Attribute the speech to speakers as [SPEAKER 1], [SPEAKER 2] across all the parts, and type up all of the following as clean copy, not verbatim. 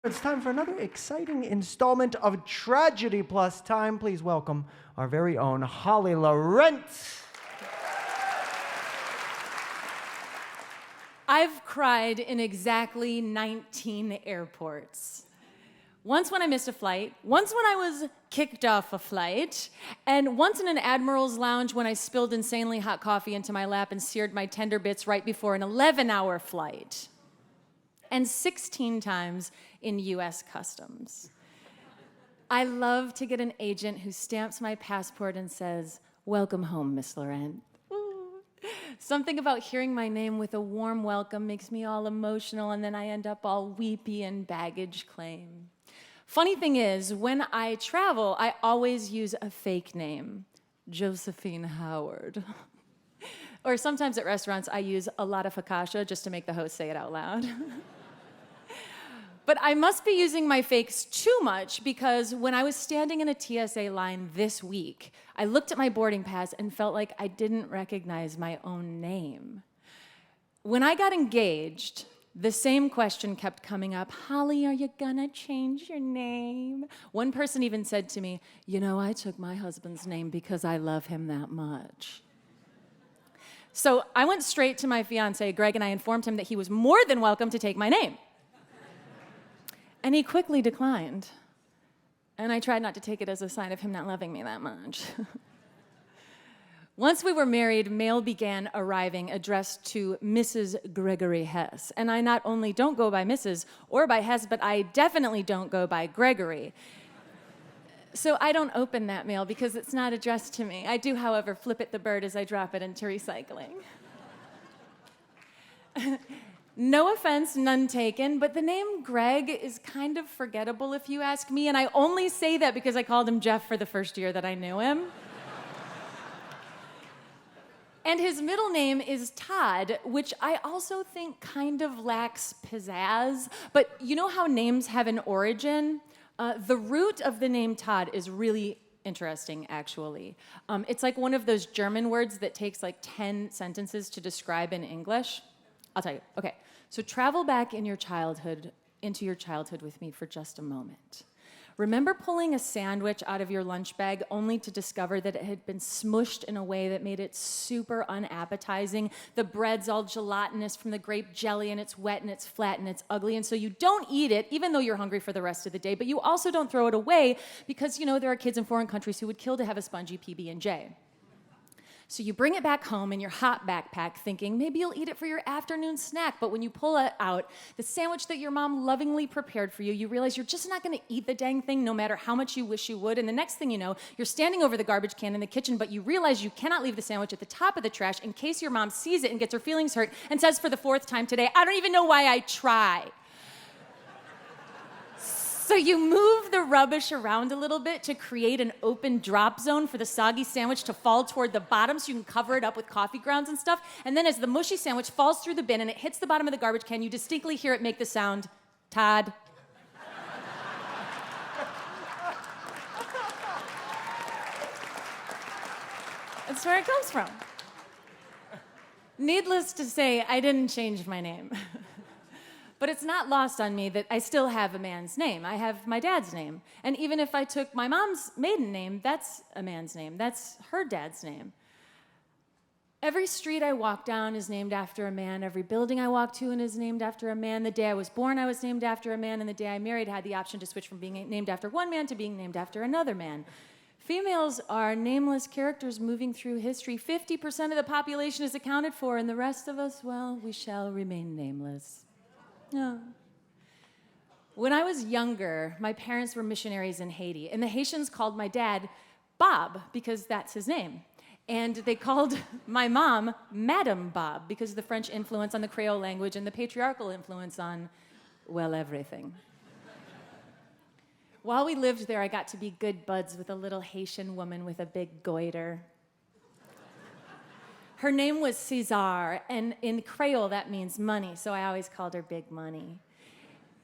[SPEAKER 1] It's time for another exciting installment of Tragedy Plus Time. Please welcome our very own Holly Laurent.
[SPEAKER 2] I've cried in exactly 19 airports. Once when I missed a flight, once when I was kicked off a flight, and once in an admiral's lounge when I spilled insanely hot coffee into my lap and seared my tender bits right before an 11-hour flight. And 16 times in US Customs. I love to get an agent who stamps my passport and says, "Welcome home, Miss Laurent." Something about hearing my name with a warm welcome makes me all emotional, and then I end up all weepy and baggage claim. Funny thing is, when I travel, I always use a fake name, Josephine Howard. Or sometimes at restaurants, I use a lot of focaccia just to make the host say it out loud. But I must be using my fakes too much because when I was standing in a TSA line this week, I looked at my boarding pass and felt like I didn't recognize my own name. When I got engaged, the same question kept coming up. "Holly, are you gonna change your name?" One person even said to me, "You know, I took my husband's name because I love him that much." So I went straight to my fiance, Greg, and I informed him that he was more than welcome to take my name. And he quickly declined. And I tried not to take it as a sign of him not loving me that much. Once we were married, mail began arriving addressed to Mrs. Gregory Hess. And I not only don't go by Mrs. or by Hess, but I definitely don't go by Gregory. So I don't open that mail because it's not addressed to me. I do, however, flip it the bird as I drop it into recycling. No offense, none taken, but the name Greg is kind of forgettable if you ask me, and I only say that because I called him Jeff for the first year that I knew him. And his middle name is Todd, which I also think kind of lacks pizzazz, but you know how names have an origin? The root of the name Todd is really interesting, actually. It's like one of those German words that takes like 10 sentences to describe in English. I'll tell you. Okay, so travel back into your childhood with me for just a moment. Remember pulling a sandwich out of your lunch bag only to discover that it had been smushed in a way that made it super unappetizing? The bread's all gelatinous from the grape jelly, and it's wet, and it's flat, and it's ugly, and so you don't eat it, even though you're hungry for the rest of the day, but you also don't throw it away because, you know, there are kids in foreign countries who would kill to have a spongy PB&J. So you bring it back home in your hot backpack thinking maybe you'll eat it for your afternoon snack, but when you pull it out, the sandwich that your mom lovingly prepared for you, you realize you're just not gonna eat the dang thing no matter how much you wish you would, and the next thing you know, you're standing over the garbage can in the kitchen, but you realize you cannot leave the sandwich at the top of the trash in case your mom sees it and gets her feelings hurt and says for the 4th time today, "I don't even know why I try." So you move the rubbish around a little bit to create an open drop zone for the soggy sandwich to fall toward the bottom so you can cover it up with coffee grounds and stuff. And then as the mushy sandwich falls through the bin and it hits the bottom of the garbage can, you distinctly hear it make the sound, "Todd." That's where it comes from. Needless to say, I didn't change my name. But it's not lost on me that I still have a man's name. I have my dad's name. And even if I took my mom's maiden name, that's a man's name. That's her dad's name. Every street I walk down is named after a man. Every building I walk to is named after a man. The day I was born, I was named after a man. And the day I married, I had the option to switch from being named after one man to being named after another man. Females are nameless characters moving through history. 50% of the population is accounted for, and the rest of us, well, we shall remain nameless. Yeah. When I was younger, my parents were missionaries in Haiti, and the Haitians called my dad Bob because that's his name. And they called my mom Madame Bob because of the French influence on the Creole language and the patriarchal influence on, well, everything. While we lived there, I got to be good buds with a little Haitian woman with a big goiter. Her name was César, and in Creole that means money, so I always called her Big Money.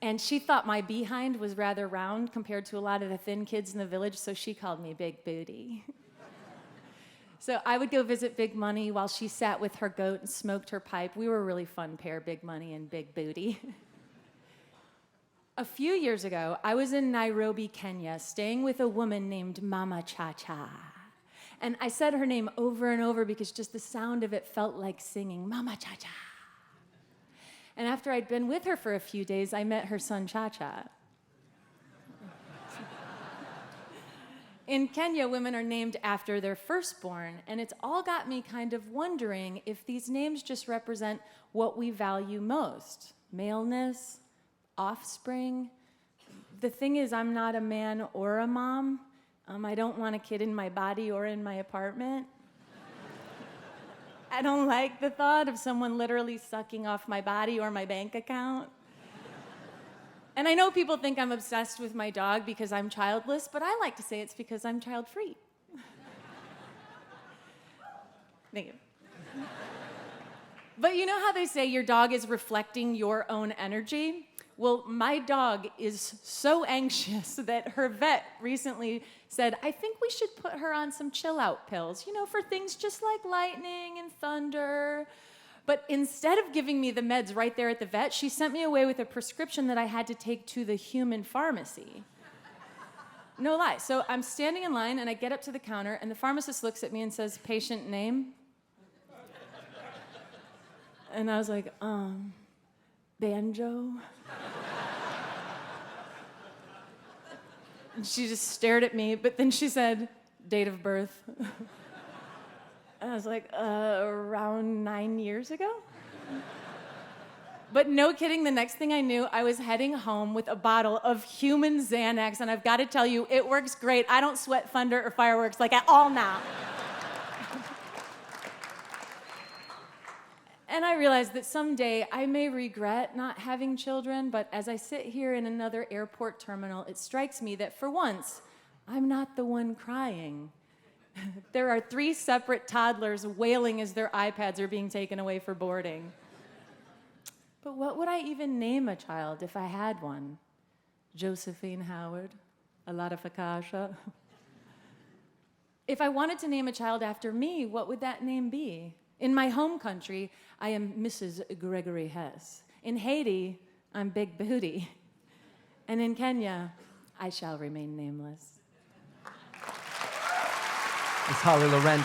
[SPEAKER 2] And she thought my behind was rather round compared to a lot of the thin kids in the village, so she called me Big Booty. So I would go visit Big Money while she sat with her goat and smoked her pipe. We were a really fun pair, Big Money and Big Booty. A few years ago, I was in Nairobi, Kenya, staying with a woman named Mama Cha-Cha. And I said her name over and over because just the sound of it felt like singing, Mama Cha-Cha. And after I'd been with her for a few days, I met her son Cha-Cha. In Kenya, women are named after their firstborn, and it's all got me kind of wondering if these names just represent what we value most. Maleness, offspring. The thing is, I'm not a man or a mom. I don't want a kid in my body or in my apartment. I don't like the thought of someone literally sucking off my body or my bank account. And I know people think I'm obsessed with my dog because I'm childless, but I like to say it's because I'm child-free. Thank you. But you know how they say your dog is reflecting your own energy? Well, my dog is so anxious that her vet recently said, I think we should put her on some chill-out pills, for things just like lightning and thunder. But instead of giving me the meds right there at the vet, she sent me away with a prescription that I had to take to the human pharmacy. No lie. So I'm standing in line, and I get up to the counter, and the pharmacist looks at me and says, patient name? And I was like, Banjo? And she just stared at me, but then she said, date of birth. And I was like, around 9 years ago? But no kidding, the next thing I knew, I was heading home with a bottle of human Xanax, and I've got to tell you, it works great. I don't sweat thunder or fireworks like at all now. And I realized that someday I may regret not having children, but as I sit here in another airport terminal, it strikes me that for once, I'm not the one crying. There are 3 separate toddlers wailing as their iPads are being taken away for boarding. But what would I even name a child if I had one? Josephine Howard? Alada Fakasha? If I wanted to name a child after me, what would that name be? In my home country, I am Mrs. Gregory Hess. In Haiti, I'm Big Booty. And in Kenya, I shall remain nameless.
[SPEAKER 1] It's Holly Laurent.